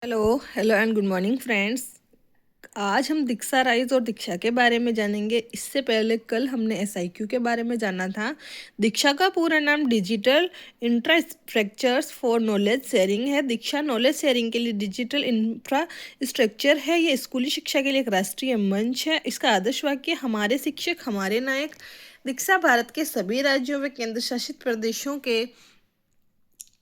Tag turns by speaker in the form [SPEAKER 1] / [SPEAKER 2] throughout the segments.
[SPEAKER 1] Hello hello and good morning friends. आज हम दीक्षा rise और दीक्षा के बारे में जानेंगे। इससे पहले कल हमने एसआईक्यू के बारे में जाना था। दीक्षा का पूरा नाम digital infrastructures for knowledge sharing है। दीक्षा नॉलेज शेयरिंग के लिए डिजिटल इंफ्रास्ट्रक्चर है। ये स्कूली शिक्षा के लिए एक राष्ट्रीय मंच है। इसका आदर्श वाक्य हमारे शिक्षक हमारे नायक। दीक्षा भारत के सभी राज्यों व केंद्र शासित प्रदेशों के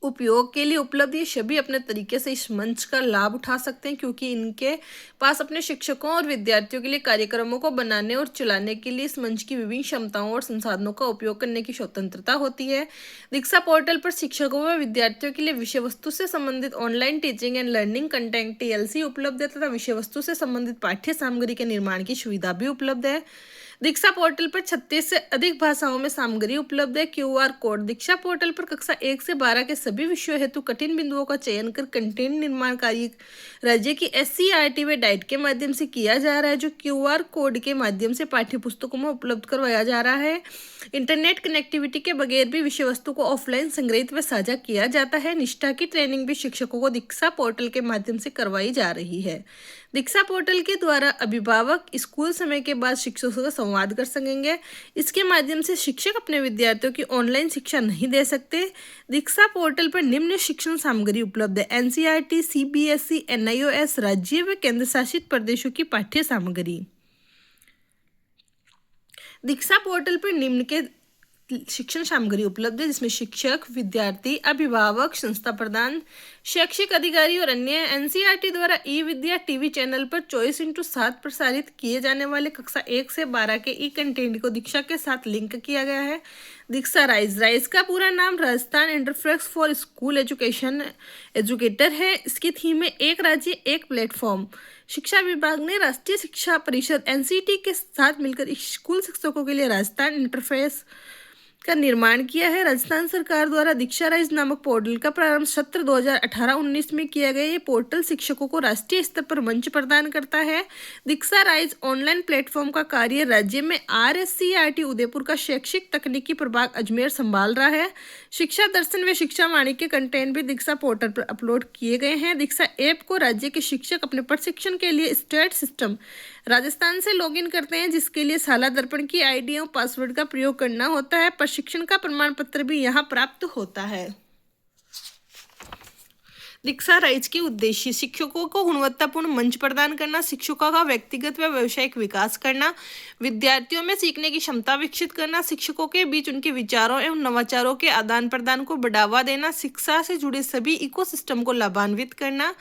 [SPEAKER 1] उपयोग के लिए उपलब्ध। ये सभी अपने तरीके से इस मंच का लाभ उठा सकते हैं क्योंकि इनके पास अपने शिक्षकों और विद्यार्थियों के लिए कार्यक्रमों को बनाने और चलाने के लिए इस मंच की विभिन्न क्षमताओं और संसाधनों का उपयोग करने की स्वतंत्रता होती है। दीक्षा पोर्टल पर शिक्षकों व विद्यार्थियों के लिए विषय वस्तु से संबंधित online teaching and learning content TLC उपलब्ध है तथा विषय वस्तु से संबंधित पाठ्य सामग्री के निर्माण की सुविधा भी उपलब्ध है। दीक्षा पोर्टल पर 36 से अधिक भाषाओं में सामग्री उपलब्ध है। QR code. दीक्षा पोर्टल पर कक्षा 1 से 12 के सभी विषयों हेतु कठिन बिंदुओं का चयन कर कंटेंट निर्माण कार्य राज्य की SCERT व डाइट के माध्यम से किया जा रहा है, जो QR कोड के माध्यम से पाठ्य पुस्तकों में उपलब्ध करवाया जा रहा है। इंटरनेट कनेक्टिविटी के बगैर भी विषय वस्तु को ऑफलाइन संग्रहित व साझा किया जाता है। निष्ठा की ट्रेनिंग भी शिक्षकों को दीक्षा पोर्टल के माध्यम से करवाई जा रही है। दीक्षा पोर्टल के द्वारा अभिभावक स्कूल समय के बाद शिक्षकों से संवाद कर सकेंगे। इसके माध्यम से शिक्षक अपने विद्यार्थियों की ऑनलाइन शिक्षा नहीं दे सकते। दीक्षा पोर्टल पर निम्न शिक्षण सामग्री उपलब्ध है: NCERT, CBSE, NIOS, राज्य व केंद्र शासित प्रदेशों की पाठ्य सामग्री। दीक्षा पोर्टल पर निम्न के शिक्षण सामग्री उपलब्ध है, जिसमें शिक्षक, विद्यार्थी, अभिभावक, संस्था प्रधान, शैक्षिक अधिकारी और अन्य। NCERT द्वारा ई-विद्या टीवी चैनल पर 24x7 प्रसारित किए जाने वाले कक्षा 1 से 12 के कंटेंट को दीक्षा के साथ लिंक किया गया है। दीक्षा राइज का पूरा नाम Rajasthan interface for school education educator है। इसकी थीम है एक राज्य एक प्लेटफॉर्म। शिक्षा विभाग ने राष्ट्रीय शिक्षा परिषद NCT के साथ मिलकर स्कूल शिक्षकों के लिए राजस्थान इंटरफेस का निर्माण किया है। राजस्थान सरकार द्वारा दीक्षा राइज नामक पोर्टल का प्रारंभ सत्र 2018-19 में किया गया। ये पोर्टल शिक्षकों को राष्ट्रीय स्तर पर मंच प्रदान करता है। दीक्षा राइज ऑनलाइन प्लेटफॉर्म का कार्य राज्य में RSCERT उदयपुर का शैक्षिक तकनीकी प्रभाग अजमेर संभाल रहा है। शिक्षा दर्शन व शिक्षा वाणी के कंटेंट भी दीक्षा पोर्टल पर अपलोड किए गए हैं। दीक्षा ऐप को राज्य के शिक्षक अपने प्रशिक्षण के लिए स्टेट सिस्टम राजस्थान से लॉगिन करते हैं, जिसके लिए शाला दर्पण की ID और पासवर्ड का प्रयोग करना होता है। प्रशिक्षण का प्रमाण पत्र भी यहाँ प्राप्त होता है। दीक्षा राइज के उद्देश्य: शिक्षकों को गुणवत्तापूर्ण मंच प्रदान करना, शिक्षकों का व्यक्तिगत व व्यावसायिक विकास करना, विद्यार्थियों में सीखने की क्षमता विकसित करना, शिक्षकों के बीच उनके विचारों एवं नवाचारों के आदान प्रदान को बढ़ावा देना, शिक्षा से जुड़े सभी इकोसिस्टम को लाभान्वित करना,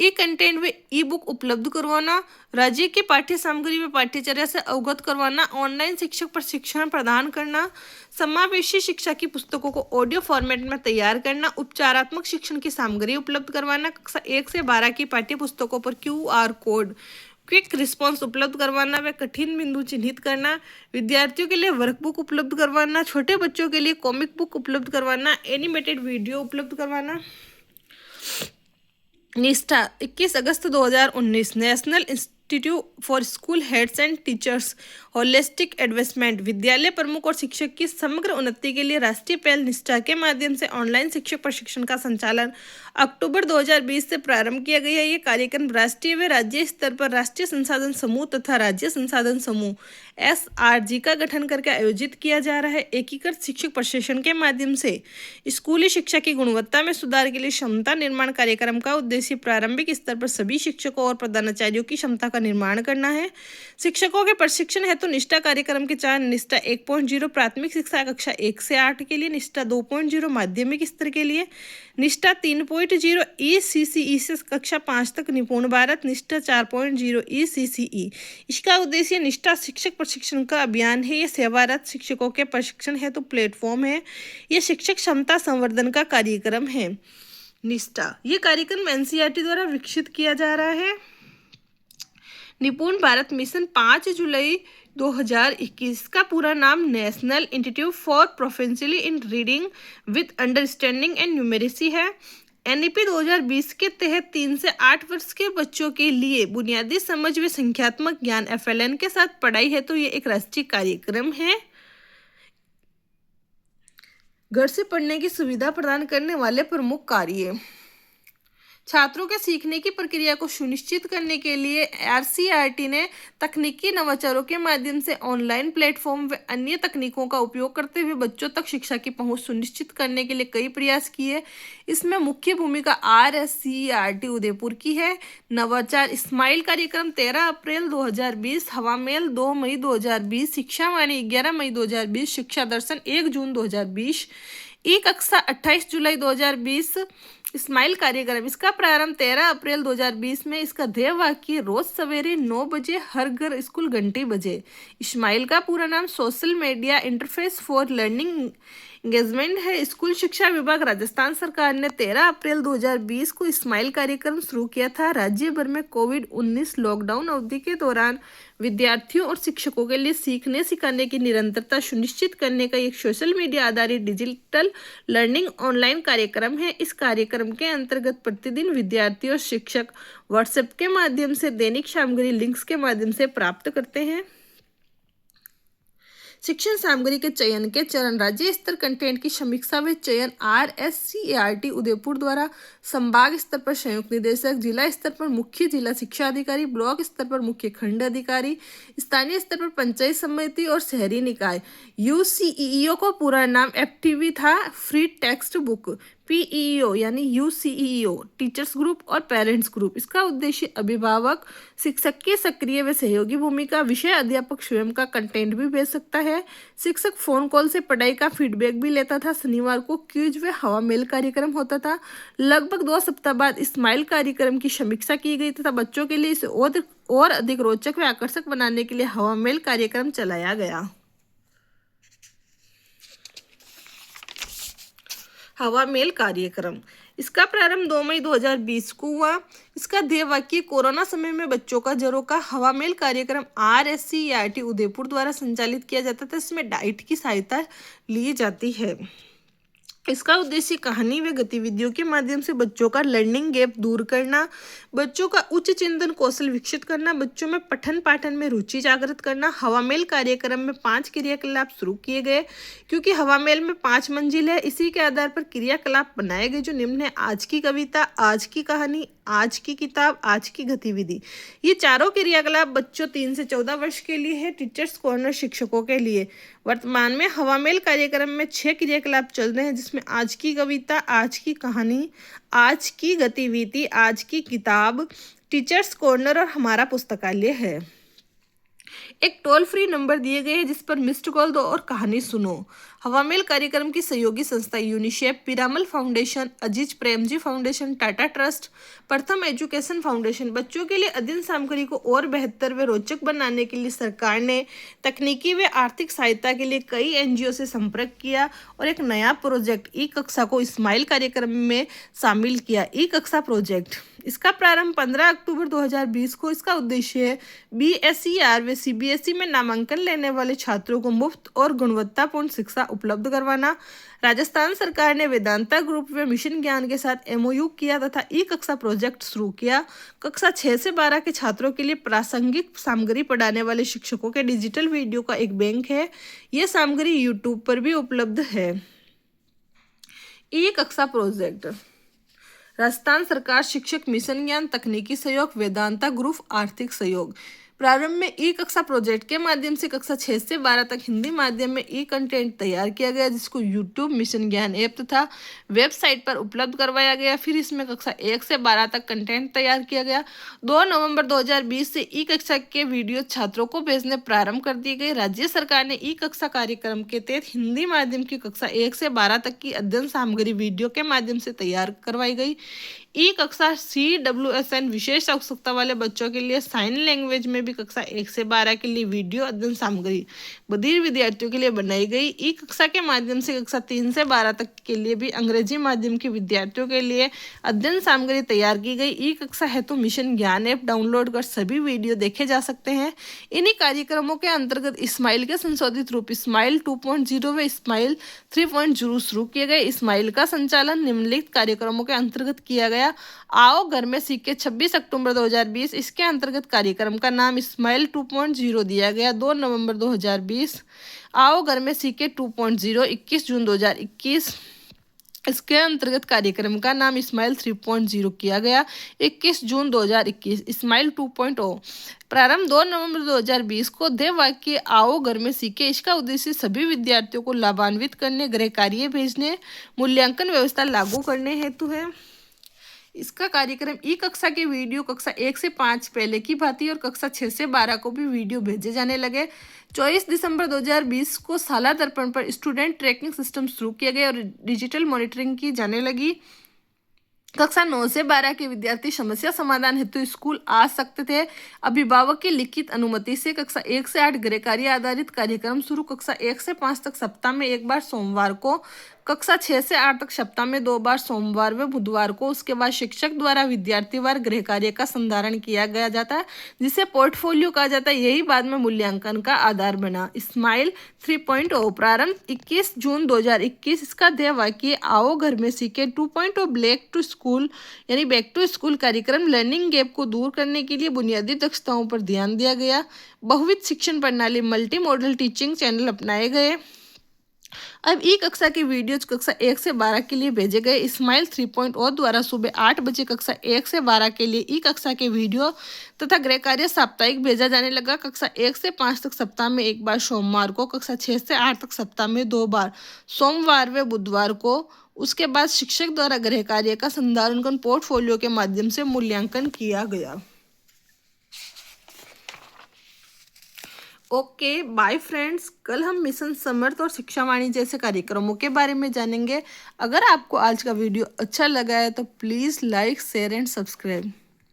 [SPEAKER 1] कंटेंट व बुक उपलब्ध करवाना, राज्य के पाठ्य सामग्री व पाठ्यचर्या से अवगत करवाना, ऑनलाइन शिक्षक प्रशिक्षण प्रदान करना, समावेशी शिक्षा की पुस्तकों को ऑडियो फॉर्मेट में तैयार करना, उपचारात्मक शिक्षण की सामग्री उपलब्ध करवाना, कक्षा 1 से 12 की पाठ्य पुस्तकों पर QR कोड, क्विक रिस्पॉन्स उपलब्ध करवाना व कठिन बिंदु चिन्हित करना, विद्यार्थियों के लिए वर्कबुक उपलब्ध करवाना, छोटे बच्चों के लिए कॉमिक बुक उपलब्ध करवाना, एनिमेटेड वीडियो उपलब्ध करवाना। निष्ठा: 21 अगस्त 2019 national institute for school heads and teachers holistic advancement विद्यालय प्रमुख और शिक्षक की समग्र उन्नति के लिए राष्ट्रीय पहल निष्ठा के माध्यम से ऑनलाइन शिक्षक प्रशिक्षण का संचालन अक्टूबर 2020 से प्रारंभ किया गया है। ये कार्यक्रम राष्ट्रीय व राज्य स्तर पर राष्ट्रीय संसाधन समूह तथा राज्य संसाधन समूह SRG का गठन करके आयोजित किया जा रहा है। एकीकृत शिक्षक प्रशिक्षण के माध्यम से स्कूली शिक्षा की गुणवत्ता में सुधार के लिए क्षमता निर्माण कार्यक्रम का उद्देश्य प्रारंभिक स्तर पर सभी शिक्षकों और प्रधानाचार्यों की क्षमता का निर्माण करना है। शिक्षकों के प्रशिक्षण हेतु निष्ठा कार्यक्रम के 4: निष्ठा 1.0 प्राथमिक शिक्षा कक्षा 1 से 8 के लिए, निष्ठा 2.0 माध्यमिक स्तर के लिए, निष्ठा 3.0 ECCE से कक्षा 5 तक निपुण भारत, निष्ठा 4.0 ECCE। इसका उद्देश्य निष्ठा शिक्षक प्रशिक्षण का अभियान है। यह सेवारत शिक्षकों के प्रशिक्षण हेतु प्लेटफॉर्म है। यह शिक्षक क्षमता संवर्धन का कार्यक्रम है। निष्ठा ये कार्यक्रम NCERT द्वारा विकसित किया जा रहा है। निपुण भारत मिशन 5 जुलाई 2021 का पूरा नाम national institute for proficiency in reading with understanding and numeracy है। NEP 2020 के तहत 3 से 8 वर्ष के बच्चों के लिए बुनियादी समझ व संख्यात्मक ज्ञान FLN के साथ पढ़ाई है, तो ये एक राष्ट्रीय कार्यक्रम है। घर से पढ़ने की सुविधा प्रदान करने वाले प्रमुख कार्य: छात्रों के सीखने की प्रक्रिया को सुनिश्चित करने के लिए आरसीईआरटी ने तकनीकी नवाचारों के माध्यम से ऑनलाइन प्लेटफॉर्म व अन्य तकनीकों का उपयोग करते हुए बच्चों तक शिक्षा की पहुंच सुनिश्चित करने के लिए कई प्रयास किए। इसमें मुख्य भूमिका आरएससीईआरटी उदयपुर की है। नवाचार स्माइल कार्यक्रम 13 अप्रैल 2020, हवा मेल 2 मई 2020, शिक्षा वाणी 11 मई 2020, शिक्षा दर्शन 1 जून 2020, ई कक्षा 28 जुलाई 2020। स्माइल कार्यक्रम, इसका प्रारंभ 13 अप्रैल 2020 में। इसका ध्येय वाक्य रोज सवेरे 9 बजे हर घर स्कूल घंटी बजे। स्माइल का पूरा नाम social media interface for learning engagement है। स्कूल शिक्षा विभाग राजस्थान सरकार ने 13 अप्रैल 2020 को स्माइल कार्यक्रम शुरू किया था। राज्य भर में कोविड-19 लॉकडाउन अवधि के दौरान विद्यार्थियों और शिक्षकों के लिए सीखने सिखाने की निरंतरता सुनिश्चित करने का एक सोशल मीडिया आधारित डिजिटल लर्निंग ऑनलाइन कार्यक्रम है। इस कार्यक्रम के अंतर्गत प्रतिदिन विद्यार्थी और शिक्षक व्हाट्सएप के माध्यम से दैनिक सामग्री लिंक्स के माध्यम से प्राप्त करते हैं। शिक्षण सामग्री के चयन के चरण, राज्य स्तर कंटेंट की समीक्षा व चयन आरएससीईआरटी उदयपुर द्वारा संभाग स्तर पर संयुक्त निदेशक, जिला स्तर पर मुख्य जिला शिक्षा अधिकारी, ब्लॉक स्तर पर मुख्य खंड अधिकारी, स्थानीय स्तर पर पंचायत समिति और शहरी निकाय। यूसीईओ को पूरा नाम एफटीवी था, फ्री टेक्स्ट बुक। पीईओ यानी यूसीईओ टीचर्स ग्रुप और पेरेंट्स ग्रुप। इसका उद्देश्य अभिभावक शिक्षक की सक्रिय व सहयोगी भूमिका। विषय अध्यापक स्वयं का कंटेंट भी भेज सकता है। शिक्षक फोन कॉल से पढ़ाई का फीडबैक भी लेता था। शनिवार को क्विज व हवा मेल कार्यक्रम होता था। लगभग 2 सप्ताह बाद स्माइल कार्यक्रम की समीक्षा की गई तथा बच्चों के लिए इसे और अधिक रोचक व आकर्षक बनाने के लिए हवा मेल कार्यक्रम चलाया गया। हवा मेल कार्यक्रम, इसका प्रारंभ 2 मई 2020 को हुआ। इसका ध्येय वाक्य कोरोना समय में बच्चों का जरों का हवा मेल कार्यक्रम आरएससीईआरटी उदयपुर द्वारा संचालित किया जाता था। इसमें डाइट की सहायता ली जाती है। इसका उद्देश्य कहानी व गतिविधियों के माध्यम से बच्चों का लर्निंग गैप दूर करना, बच्चों का उच्च चिंतन कौशल विकसित करना, बच्चों में पठन पाठन में रुचि जागृत करना। हवा मेल कार्यक्रम में 5 क्रियाकलाप शुरू किए गए। क्योंकि हवा मेल में 5 मंजिल है, इसी के आधार पर क्रियाकलाप बनाए गए जो निम्न है: आज की कविता, आज की कहानी, आज की किताब, आज की गतिविधि। ये चारों क्रियाकलाप बच्चों 3 से 14 वर्ष के लिए है। टीचर्स कॉर्नर शिक्षकों के लिए। वर्तमान में हवा मेल कार्यक्रम में 6 क्रियाकलाप चल रहे हैं, जिसमें आज की कविता, आज की कहानी, आज की गतिविधि, आज की किताब, टीचर्स कॉर्नर और हमारा पुस्तकालय है। एक टोल फ्री नंबर दिए गए हैं जिस पर मिस्ड कॉल दो और कहानी सुनो। हवा मेल कार्यक्रम की सहयोगी संस्था यूनिसेफ, पिरामल फाउंडेशन, अजीज प्रेमजी फाउंडेशन, टाटा ट्रस्ट, प्रथम एजुकेशन फाउंडेशन। बच्चों के लिए अध्ययन सामग्री को और बेहतर व रोचक बनाने के लिए सरकार ने तकनीकी व आर्थिक सहायता के लिए कई एनजीओ से संपर्क किया और एक नया प्रोजेक्ट ई कक्षा को स्माइल कार्यक्रम में शामिल किया। ई कक्षा प्रोजेक्ट, इसका प्रारंभ 15 अक्टूबर 2020 को। इसका उद्देश्य है बीएसईआर व सीबीएसई में नामांकन लेने वाले छात्रों को मुफ्त और गुणवत्तापूर्ण शिक्षा उपलब्ध करवाना। राजस्थान सरकार ने वेदांता ग्रुप व मिशन ज्ञान के साथ एमओयू किया तथा ई कक्षा प्रोजेक्ट शुरू किया। कक्षा 6 से 12 के छात्रों के लिए प्रासंगिक सामग्री पढ़ाने वाले शिक्षकों के डिजिटल वीडियो का एक बैंक है। यह सामग्री यूट्यूब पर भी उपलब्ध है। ई कक्षा प्रोजेक्ट, राजस्थान सरकार शिक्षक मिशन ज्ञान तकनीकी सहयोग, वेदांता ग्रुप आर्थिक सहयोग। प्रारंभ में ई कक्षा प्रोजेक्ट के माध्यम से कक्षा 6 से 12 तक हिंदी माध्यम में ई कंटेंट तैयार किया गया, जिसको यूट्यूब मिशन ज्ञान ऐप तथा वेबसाइट पर उपलब्ध करवाया गया। फिर इसमें कक्षा 1 से 12 तक कंटेंट तैयार किया गया। 2 नवंबर 2020 से ई कक्षा के वीडियो छात्रों को भेजने प्रारंभ कर दिए गए। राज्य सरकार ने ई कक्षा कार्यक्रम के तहत हिंदी माध्यम की कक्षा 1 से 12 तक की अध्ययन सामग्री वीडियो के माध्यम से तैयार करवाई गई। ई कक्षा CWSN विशेष आवश्यकता वाले बच्चों के लिए साइन लैंग्वेज में भी कक्षा 1 से 12 के लिए वीडियो अध्ययन सामग्री बधिर विद्यार्थियों के लिए बनाई गई। ई कक्षा के माध्यम से कक्षा 3 से 12 तक के लिए भी अंग्रेजी माध्यम के विद्यार्थियों के लिए अध्ययन सामग्री तैयार की गई। ई कक्षा हेतु मिशन ज्ञान ऐप डाउनलोड कर सभी वीडियो देखे जा सकते हैं। इन्हीं कार्यक्रमों के अंतर्गत स्माइल के संशोधित रूप स्माइल 2.0 व स्माइल 3.0 शुरू किए गए। स्माइल का संचालन निम्नलिखित कार्यक्रमों के अंतर्गत किया गया। आओ घर में सीखे 26 अक्टूबर 2020। इसके अंतर्गत कार्यक्रम का नाम स्माइल 2.0 दिया गया। 2 नवंबर 2020। आओ घर में सीखे 2.0 21 जून 2021। इसके अंतर्गत कार्यक्रम का नाम स्माइल 3.0 किया गया। 21 जून 2021 स्माइल 2.0 प्रारंभ 2 नवंबर 2020 को ध्येय वाक्य आओ घर में सीखे। इसका उद्देश्य सभी विद्यार्थियों को लाभान्वित करने, गृह कार्य भेजने, मूल्यांकन व्यवस्था लागू करने हेतु है। इसका कार्यक्रम ई कक्षा के वीडियो कक्षा 1 से 5 पहले की भांति और कक्षा 6 से 12 को भी वीडियो भेजे जाने लगे। 24 दिसंबर 2020 को शाला दर्पण पर स्टूडेंट ट्रैकिंग सिस्टम शुरू किया गया और डिजिटल मॉनिटरिंग की जाने लगी। कक्षा 9 से 12 के विद्यार्थी समस्या समाधान हेतु स्कूल आ सकते थे। अभिभावक की लिखित अनुमति से कक्षा 1 से 8 गृह कार्य आधारित कार्यक्रम शुरू। कक्षा 1 से 5 तक सप्ताह में एक बार सोमवार को, कक्षा 6 से 8 तक सप्ताह में 2 बार सोमवार व बुधवार को। उसके बाद शिक्षक द्वारा विद्यार्थीवार गृह कार्य का संधारण किया गया जाता है, जिसे पोर्टफोलियो कहा जाता है। यही बाद में मूल्यांकन का आधार बना। स्माइल 3.0 प्रारंभ 21 जून 2021। इसका ध्येय वाक्य आओ घर में सीखे। 2.0 ब्लैक टू स्कूल यानी बैक टू स्कूल कार्यक्रम लर्निंग गैप को दूर करने के लिए बुनियादी दक्षताओं पर ध्यान दिया गया। बहुविध शिक्षण प्रणाली मल्टी मॉडल टीचिंग चैनल अपनाए गए। अब ई कक्षा के वीडियोज कक्षा 1 से 12 के लिए भेजे गए। स्माइल 3.0 द्वारा सुबह 8 बजे कक्षा 1 से 12 के लिए ई कक्षा के वीडियो तथा गृह कार्य साप्ताहिक भेजा जाने लगा। कक्षा 1 से 5 तक सप्ताह में एक बार सोमवार को, कक्षा 6 से 8 तक सप्ताह में 2 बार सोमवार व बुधवार को। उसके बाद शिक्षक द्वारा गृह कार्य का संधारण पोर्टफोलियो के माध्यम से मूल्यांकन किया गया। ओके बाय फ्रेंड्स, कल हम मिशन समर्थ और शिक्षा वाणी जैसे कार्यक्रमों के बारे में जानेंगे। अगर आपको आज का वीडियो अच्छा लगा है तो please like, share and subscribe.